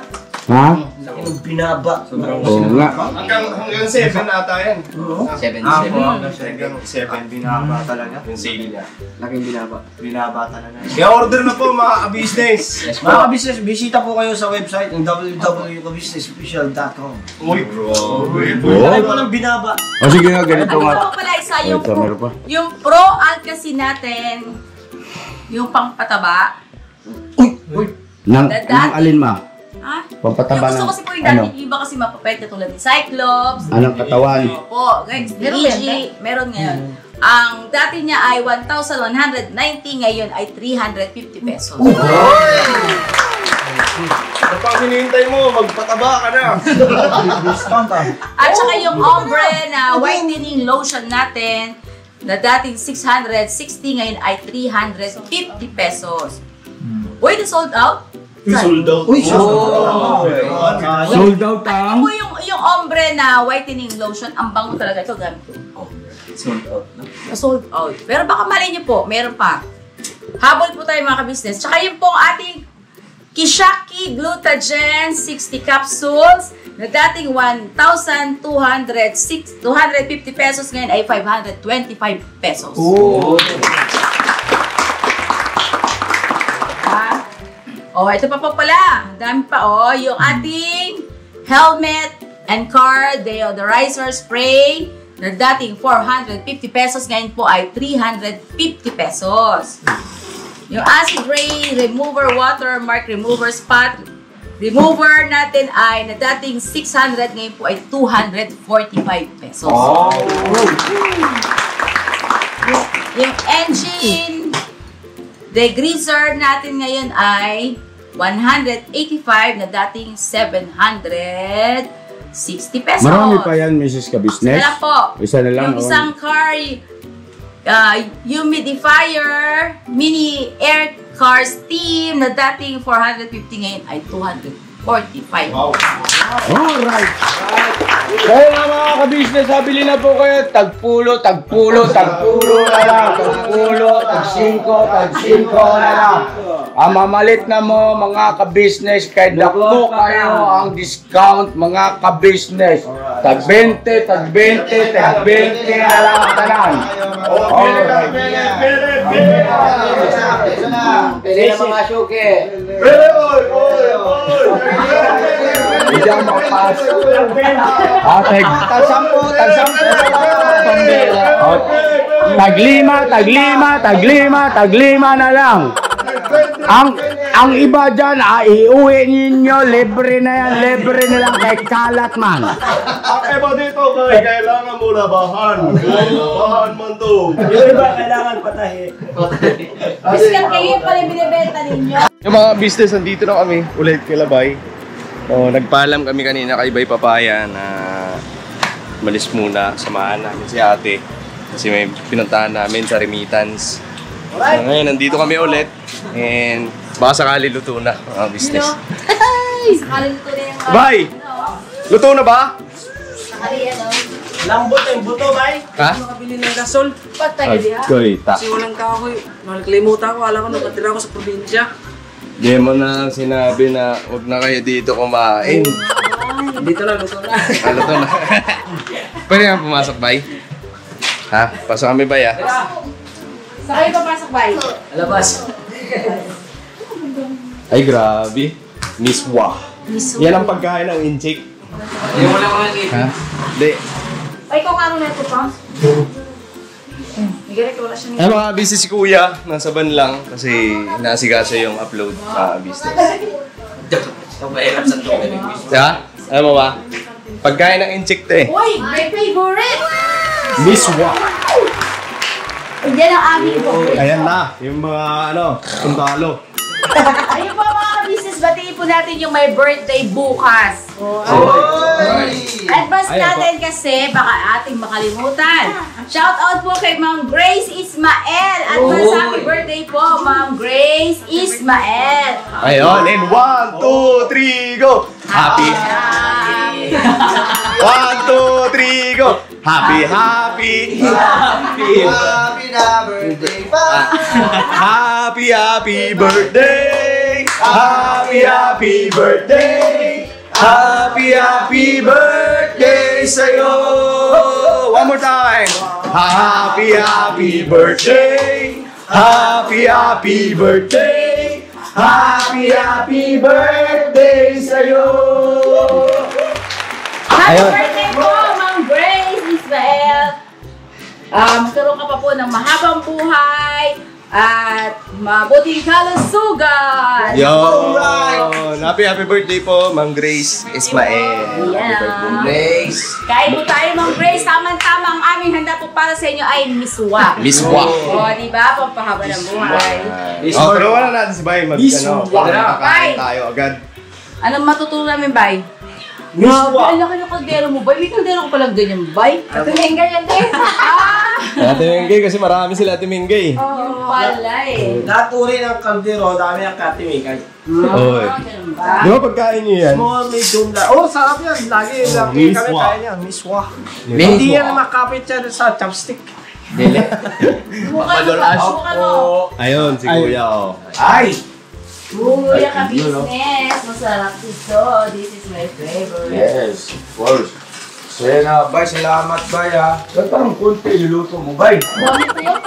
Ha? Laki ng binaba. Oo nga. Hanggang 7 ata yan. 7. Hanggang 7. Binaba talaga. Yung sale niya. Laking binaba. Binaba talaga. Kaya order na po mga ka-business. Mga ka-business, bisita po kayo sa website ng www.kabusinessofficial.com. Uy, bro. Laki po ng binaba. O sige nga, ganito Ano nga. po pala isa yung, Ito, meron pa. yung Pro Alkasi natin, yung pangpataba. Nang alin ma? Ha? Pampataba Yung gusto ng kasi po yung ano? dati, yung iba kasi mapapait katulad ni Cyclops. Anong katawan? Opo, guys, meron ngayon. Ang dati niya ay 1,190, ngayon ay 350 pesos. Ano pang hinihintay mo? Magpataba ka na. Discount ah. At saka yung ombre na whitening lotion natin, na dating 660, ngayon ay 350 pesos. Wait, sold out? Sold out. Uy, sold Sold out ang? Ako yung ombre na whitening lotion, ang bango talaga ito gamit ko. Sold out na. Sold out. Pero baka mali niyo po, meron pa. Habol po tayo mga ka-business. Tsaka yung pong ating Kishaki Glutagen 60 capsules na dating 1,250 pesos, ngayon ay 525 pesos. Ito pa pala. Dami pa, yung ating helmet and car deodorizer spray na dating 450 pesos, ngayon po ay 350 pesos. Yung acid ray remover watermark remover spot remover natin ay na dating 600, ngayon po ay 245 pesos. Yung engine degreaser natin ngayon ay 185 na dating 760 pesos. Marami pa yan, Mrs. Kabisnes. Isa na lang po. Isa na lang. Yung isang car humidifier mini air car steam na dating 450, ngayon ay 245. Wow. Alright. Kaya nga mga kabisnes, sabili na po kayo. Tagpulo na lang. Tagpulo, tag-5 na lang. Mamalit na mo mga kabisnes, kay dako kayo ang discount mga kabisnes. Tag-20 na lang tanan. Alright. Pili na mga syuke. Hindi ako makapas. Tag-10. Tag-5 na lang. Ang iba dyan, iuwi ninyo, libre na yan, libre na lang kay kalat man. Ang iba dito, kailangan mo labahan. Labahan man to. Yung iba kailangan patahi. Biskan kayo pala binibenta ninyo. Yung mga business, nandito na kami ulit kay Labay. Nagpaalam kami kanina kay Bay Papaya na malis muna, samahan namin si ate. Kasi may pinuntahan namin sa remittance. Ngayon, nandito kami ulit. And baka sakali luto na ang business. Sakali luto na yung... Bay! Luto na ba? Sakali Lambot yung buto, bay. Ha? Makabili ng gasol. Patay diha. Koita. Kasi walang kahoy. Nakalimutan ko. Alam ko, nakatira ako sa probinsya. Di mo na sinabi na huwag na kayo dito kumain. Dito na, luto na. Luto na. Pwede nga pumasok, Bay? Ha? Pasok kami, Bay, ha? Sa kayo papasok ba? Alabas. Ay, grabe. Miswa. Miswa. Yan ang pagkain ng inchik. Hindi mo lang makikita. Ha? Hindi. Ay, kung ano na ito pa? Nagalit ko wala siya Ay, mga busy si Kuya. Nasa van lang kasi naasikaso yung upload business. Ito mahirap sa ito. Ha? Alam mo ba? Pagkain ng inchik to eh. Uy, my favorite! Miswa. Yan ang aming favorite. Ayan na. Yung mga sundalo. Ayun po mga ka-business, batiin po natin yung may birthday bukas. Advance natin kasi baka ating makalimutan. Shout out po kay Ma'am Grace Ismael. Advance happy birthday po, Ma'am Grace Ismael. Ayun. And 1, 2, 3, go! Happy. 1, 2, 3, go! Happy, happy. Happy na birthday pa. Happy, happy birthday. Happy, happy birthday. Happy, happy birthday sa'yo. One more time. Happy, happy birthday. Happy, happy birthday. Happy, happy birthday sa'yo. Happy birthday po, Ma'am Grace Ismael. Magkaroon ka pa po ng mahabang buhay at mabuting kalusugan. Yo! Happy, happy birthday po, Ma'am Grace Ismael. Yeah. Happy birthday, Grace. Kain po tayo, Ma'am Grace. Tama-tama ang aming handa po para sa inyo ay miswa. Miswa. O, diba? Pampahaba ng buhay. Turuan na natin si Bay. Kakain tayo agad. Anong matutunan namin, Bay? Miswa. Ang laki ng kaldero mo, Bay. May kaldero ko palang ganyan, Bay. Katumingin ganyan din. Ate Mengay kasi marami sila Ate Mengay. Oo, pala eh. Lahat uri ng kaldero, dami ang katimikay. Oy. Ganun ba? Di ba pagkain niyo yan? Small, medium, sarap yan. Lagi kami miswa. kain yan. Miswa. Hindi yan makapit yan sa chopstick. Mukha mo. Ayun, si Kuya oh. Ay! Kuya ka-business, masarap ito. This is my favorite. Yes, of course. So yan na, Bay, salamat, Bay, ha. Ba't parang konti iluluto mo, Bay? Dami ko yun.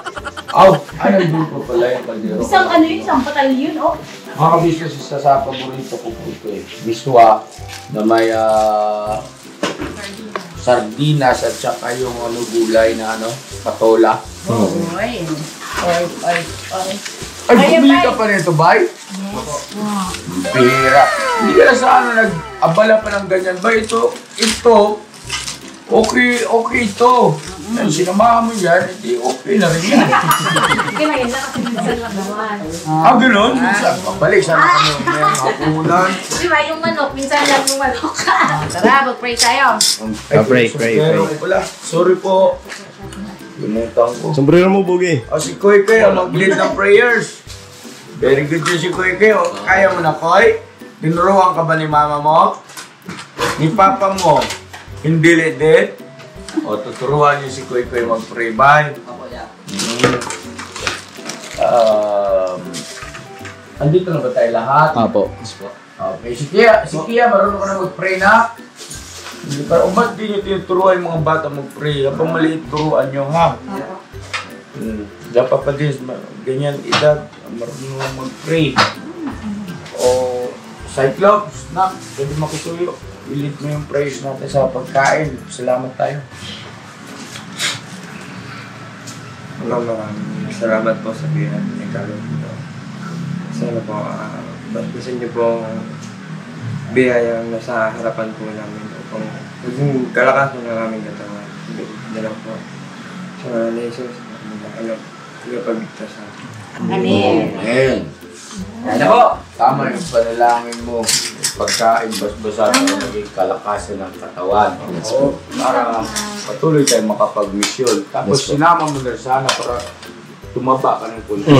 Aw, ano luto pala yung kaldero? Isang ano yun, isang patalyon, oh. Mga kabisnes, isa sa paborito ko po ito eh. Biswa na may sardinas at saka yung ano, gulay na ano, patola. Ay. Ay, bumili ka pa nito, Bay? Pira. Hindi ka na sa ano nag-abala pa ng ganyan. Bay, ito, okay ito. Yan, sinamahan mo yan, hindi okay na rin yan. Sige na, yun lang kasi minsan lang naman. Gano'n? Balik, sana kami mayroong hapunan. Di ba, yung manok, minsan lang yung manok. Tara, mag-pray tayo. Pray. Sorry po. Ginutang ko. Sombrero mo, Bugi. Si Koy Koy, mag-lead ng prayers. Very good yun si Koy Koy. Kaya mo na, Koy? Tinuruan ka ba ni mama mo? Ni papa mo? Hindi din? Tuturuan niyo si Koy Koy mag-pray. Bye. Andito na ba tayo lahat? Apo. Okay, si Kia, marunong ka na mag-pray na? Pero ba't di nyo tinuturuan yung mga bata mag-pray? Habang maliit turuan nyo, ha? Dapat pa din, ganyan edad, marunong mag-pray. O, Cyclops, nak, pwede makisuyo. Ilit mo yung prayers natin sa pagkain. Salamat tayo. Maraming salamat po sa bihan ni Carlo dito. Sana po, basbasan niyo po ang biyayang nasa harapan po namin upang maging kalakasan ng aming katawan. Hindi lang po. Sa Jesus, pagpagligtas sa akin. Amen. Amen. Ano po? Tama yung panalangin mo. Pagkain, basbasa para maging kalakasan ng katawan. Para patuloy tayo makapag-mission. Tapos sinama mo na sana para tumaba ka ng punto.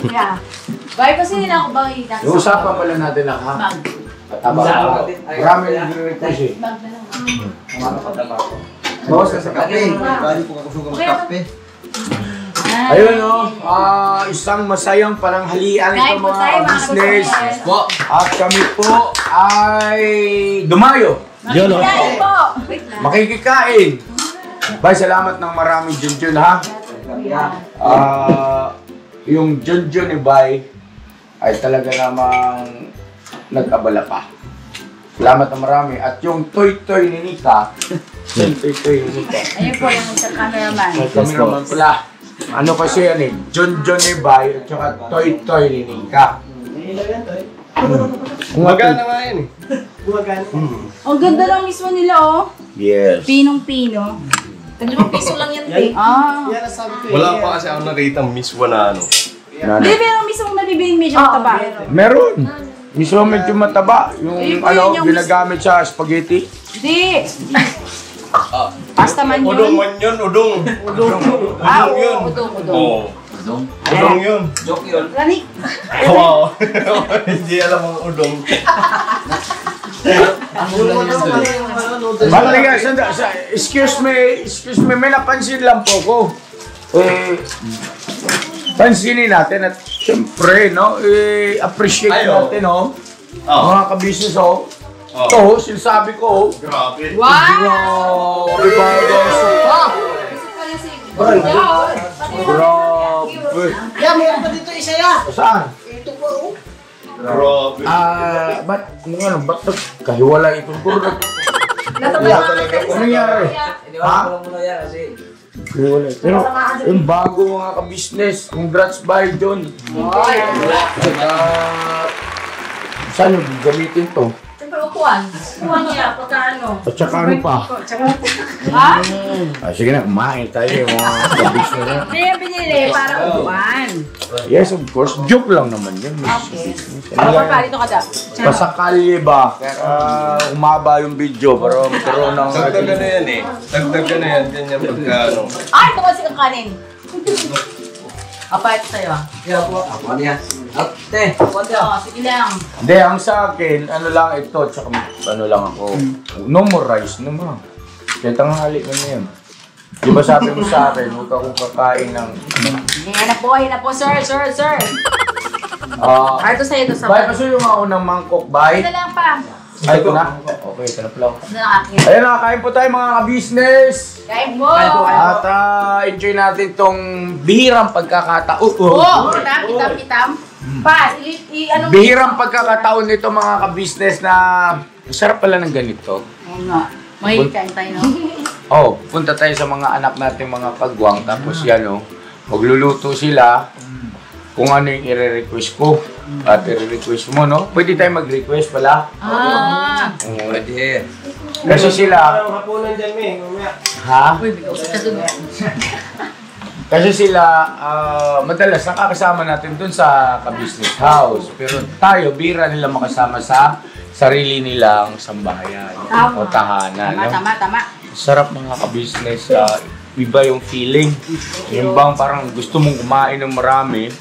Yeah. Bye, kasi hindi na ako bakita. Yung usapan pala natin na ha? Pataba ka. Marami nag-request eh. Bag na lang. Bawas ka sa kape. Kali po ako sugang kape. Ayun o, isang masayang pananghalian ito mga business. At kami po ay dumayo. Makikikain po. Makikikain. Bye, salamat ng marami Junjun ha. Yung Junjun ni Bay ay talaga namang nag-abala pa. Salamat ng marami. At yung toy-toy ni Nika, yung toy-toy ni Nika. Ayun po yung sa cameraman. Cameraman pala. Ano kasi yan eh, Junjun ni Bay at saka toy-toy ni Nika. Gumagana nga yan eh. Ang ganda lang mismo nila, oh. Yes. Pinong-pino. 5 piso lang yan, te. Wala pa kasi ako nakita mismo na ano. Hindi, pero mismo nabibili medyo mataba. Meron. Mismo medyo mataba. Yung ano, ginagamit sa spaghetti. Hindi. Pasta man yun. Udong man yun, udong. Udong yun. Oo. Udong yun. Joke yun. Lanik. Wow. Hindi alam ang udong. Baliga, excuse me, may napansin lang po ko. Pansinin natin at syempre, no, appreciate natin, no, mga ka-business, ito, sinasabi ko, Grabe. Wow! Grabe. Yeah, meron pa dito isa ya. Saan? Ito po. Grabe. Ba't kahiwala ito? Ano nangyari? Iniwala ko muna yan kasi Pero yung bago mga ka-business, congrats by John. Saan yung gamitin to? Siyempre, upuan. Upuan niya, pagka ano. At saka ano pa? Ha? Sige na, kumain tayo yung mga ka-business na. Hindi yan pinili para upuan. Yes, of course. Joke lang naman yun. Okay. Ako pa, dito ka daw. Pasakali ba? Umaba yung video para magkaroon ng... Dagdagan na yan eh. Dagdagan na yan. Ganyan pagka ano. Ay, tumasik ang kanin. Apa, ito sa'yo ah. kaya po. Ako niya. Te, konti Oo, sige lang. Hindi, ang sa akin, ano lang ito, tsaka ano lang ako. No more rice naman. Kaya tanghali ka na yan. Di ba sabi mo sa akin, huwag akong kakain ng... Yan na po, sir. Ito sa'yo, ito sa Bay, pasuyo nga ako ng mangkok, bay. Ito lang pa. Ay, ito na. Okay, ito na pala. Ito na akin. Ayan na, kain po tayo mga ka-business. Kain po. At enjoy natin tong bihirang pagkakataon. Kitam. Pa, ano? Bihirang pagkakataon nito mga ka-business na sarap pala ng ganito. Oo nga. Mahilig kain tayo, no? Oh, punta tayo sa mga anak natin mga kagwang. Tapos yan, oh, magluluto sila kung ano yung i-request ko. At i-request mo, no? Pwede tayo mag-request pala. Pwede. Kasi sila... Parang hapunan dyan, May. Mamaya. Ha? Uy, bigaw sa kasunod. Kasi sila, madalas nakakasama natin dun sa ka-business house. Pero tayo, bira nila makasama sa sarili nilang sambahayan o tahanan. Tama. Sarap mga ka-business. Iba yung feeling. Yung bang parang gusto mong kumain ng marami.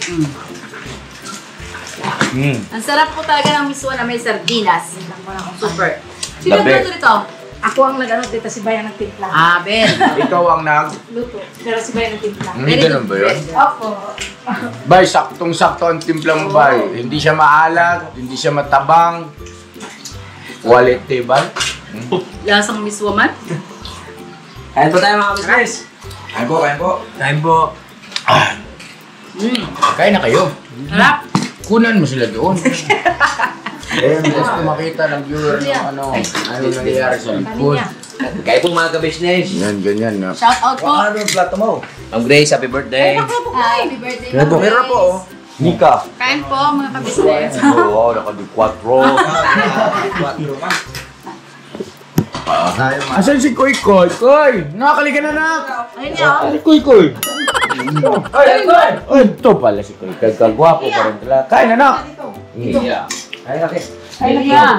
Ang sarap po talaga ng miswa na may sardinas. Super. Sino Labi. nagluto dito? Ako ang nag-ano, tita, si Bayan nagtimpla. Ben. Ikaw ang Luto. Pero si Bayan nagtimpla. Ganun ba yun? Opo. Bay, saktong-sakto ang timpla mo, bay. Hindi siya maalat, hindi siya matabang. Quality, bay. Lasang miswa man. Kain po tayo mga business. Kain po. Kain po. Kain na kayo. Harap. Kunan mo sila doon. Gusto makita ng viewer ng ano nangyayari sa likod. Kain po mga ka-business. Yan, ganyan na. Shout out po. Ano yung plato mo? Ma'am Grace, happy birthday. Happy birthday. Meron po. Meron po. Nika. Kain po mga kabisnes. Oo, naka-4. Asan si Koy Koy? Koy! Nakakalikan na nak! Ayun niya. Si Koy Koy! Ay, ito pala si Koy. Kagwapo pa rin talaga. Kain na nak! Yeah. Kain natin. Ayun yan.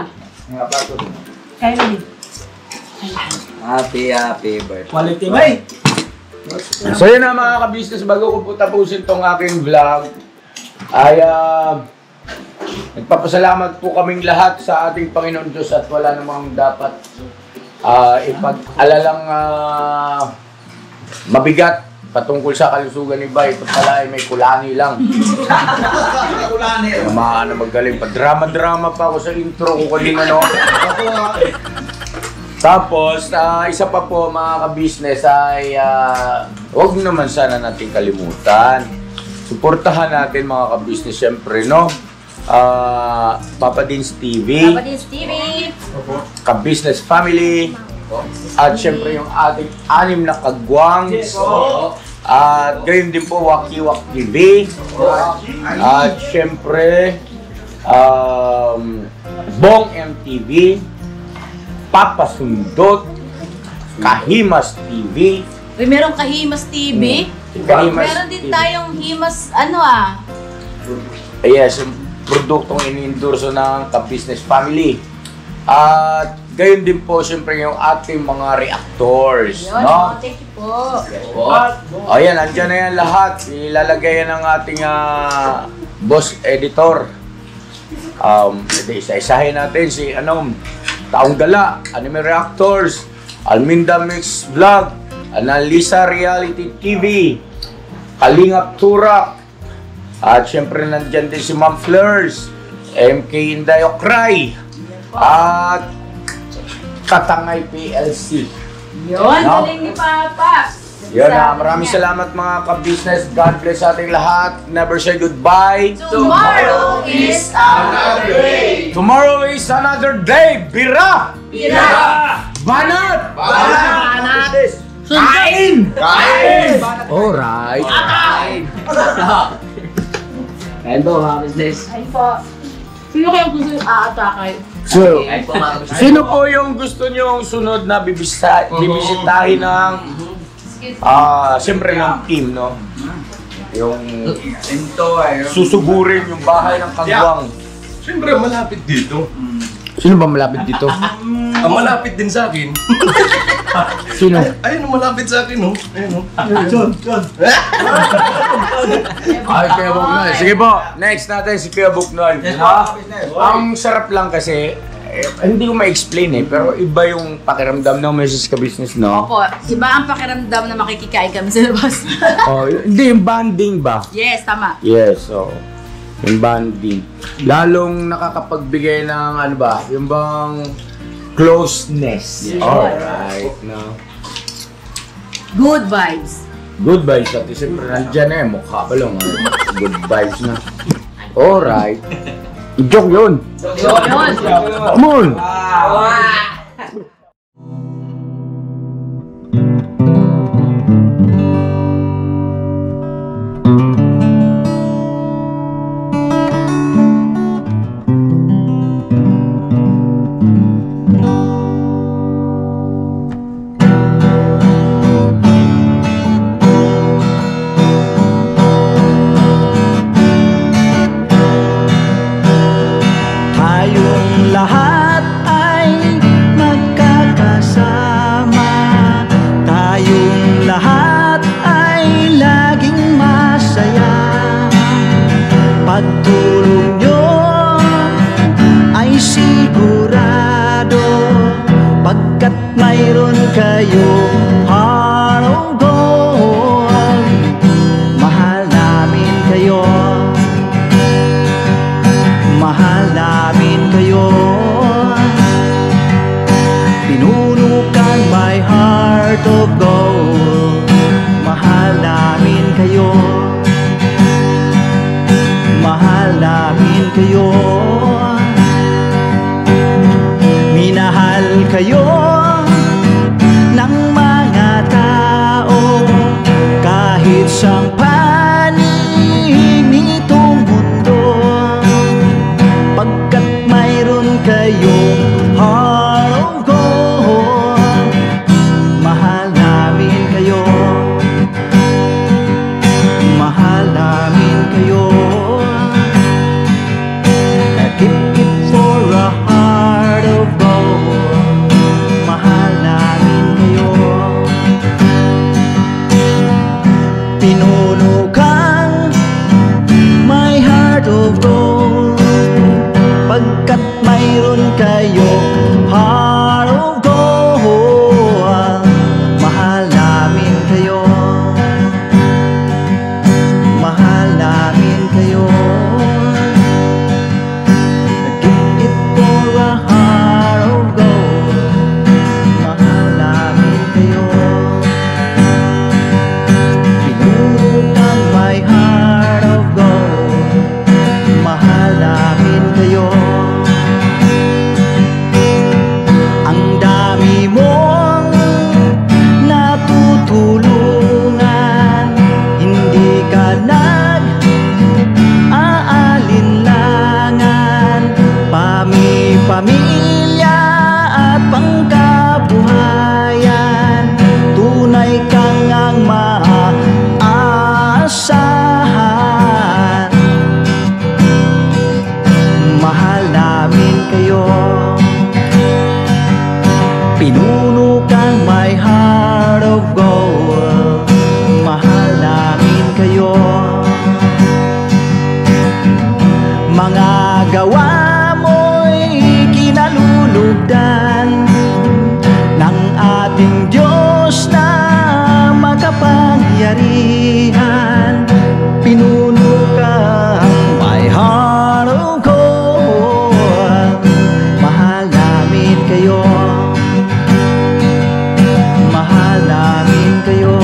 Kaya na din. Happy birthday. Quality, May. So yun na mga ka-business, bago ko po tapusin tong aking vlog, ay nagpapasalamat po kaming lahat sa ating Panginoon Diyos at wala namang dapat ipag-alalang mabigat patungkol sa kalusugan ni Bay. Ito pala ay may kulani lang. Namaan na magaling pa. Drama-drama pa ako sa intro ko kanina, no? Tapos, isa pa po mga ka-business ay huwag naman sana natin kalimutan. Suportahan natin mga ka-business syempre, no? Papa Dins TV, Ka-Business Family, at syempre yung ating 6 na kagwangs. At gayon din po Wakiwak TV. At syempre Bong MTV, Papa Sundot, Kahimas TV. Uy, merong Kahimas TV. Meron din tayong Himas, Yes, yung produktong ini-endorso ng Ka-Business Family. At gayon din po siyempre yung ating mga reactors, Yun, no? thank you po. Ayan, andyan na yan lahat. Ilalagay yan ng ating boss editor. Isa-isahin natin si Taong Gala, Anime Reactors, Alminda Mix Vlog, Analisa Reality TV, Kalingap Turak, at syempre nandyan din si Ma'am Fleurs, MK Inday Okray, at Katangay PLC. Yun, galing ni Papa. Yun na, maraming salamat mga ka-business. God bless sa ating lahat. Never say goodbye. Tomorrow is another day. Tomorrow is another day. Bira! Banat! Kain! Alright. Kain po mga business. Ayun po. Sino kayang gusto yung aatakay? So, Kain po mga business. sino po yung gusto nyong sunod na bibisitahin ng siyempre ng team, no? Yung susugurin yung bahay ng kagwang. Siyempre, malapit dito. Sino ba malapit dito? Ang malapit din sa akin. Sino? Ayun, malapit sa akin, no? Ayun, no? John. Ay, Kuya Buknoy. Sige po, next natin si Kuya Buknoy. Ang sarap lang kasi, hindi ko ma-explain pero iba yung pakiramdam ng Mrs. Ka-Business, no? Opo, iba ang pakiramdam na makikikain kami sa labas. Hindi, yung bonding ba? Yes, tama. Yes, so. Yung bonding. Lalong nakakapagbigay ng ano ba, yung bang closeness. Yes. Alright, no? Good vibes. Good vibes at siyempre nandyan na eh, mukha pa lang. Good vibes na. Alright. Joke yun. Yun. Come on. Tayong lahat ay magkakasama. Tayong lahat ay laging masaya. Pagtulong nyo ay sigurado, pagkat mayroon kayo heart of gold. Mahal namin kayo, mahal namin kayo. Pinunukan my heart of gold. Mahal namin kayo, mahal namin kayo. Minahal kayo ng mga tao kahit sang panig nitong mundo, pagkat mayroon kayong heart of gold. Mahal namin kayo, mahal namin kayo. Keep it for a heart of gold. Mahal namin kayo. Pinunukan my heart of gold, pagkat mayroon kayo heart of gold. Mahal namin kayo, mahal namin kayo. Keep it for a heart of gold. Mahal namin kayo. Pinunukan my heart of gold. Mahal namin kayo. Ang dami mong natutulungan, hindi ka nag-aalinlangan. Pamilya at pangkabuhayan, tunay kang ang maaasahan. Mahal namin kayo. Pinunukan my heart of gold. Mahal namin kayo. Mga gawa mo'y kinalulugdan ng ating Diyos na makapangyarihan. Pinunukan my heart of gold. Mahal namin kayo, mahal namin kayo.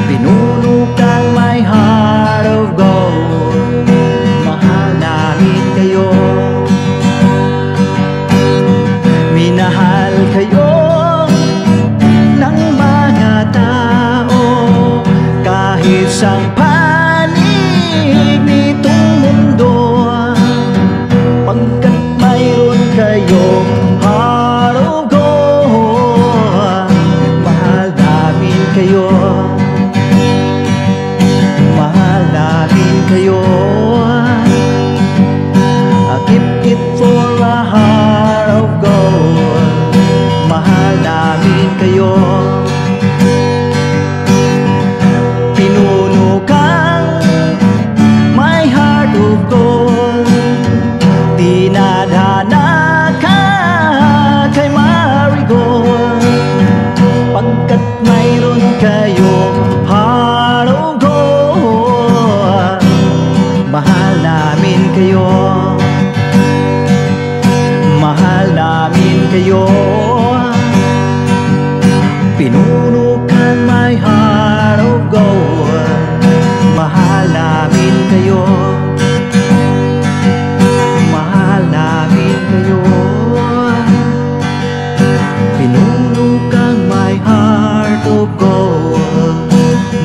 Pinunukan my heart of gold. Mahal namin kayo. Minahal kayo ng mga tao kahit sang panig nitong mundo, pagkat mayroon kayong heart of gold. Mahal namin kayo, mahal namin kayo. Keep it for a heart of gold. Mahal namin kayo. Pinunukan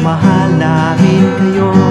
mahal namin kayo.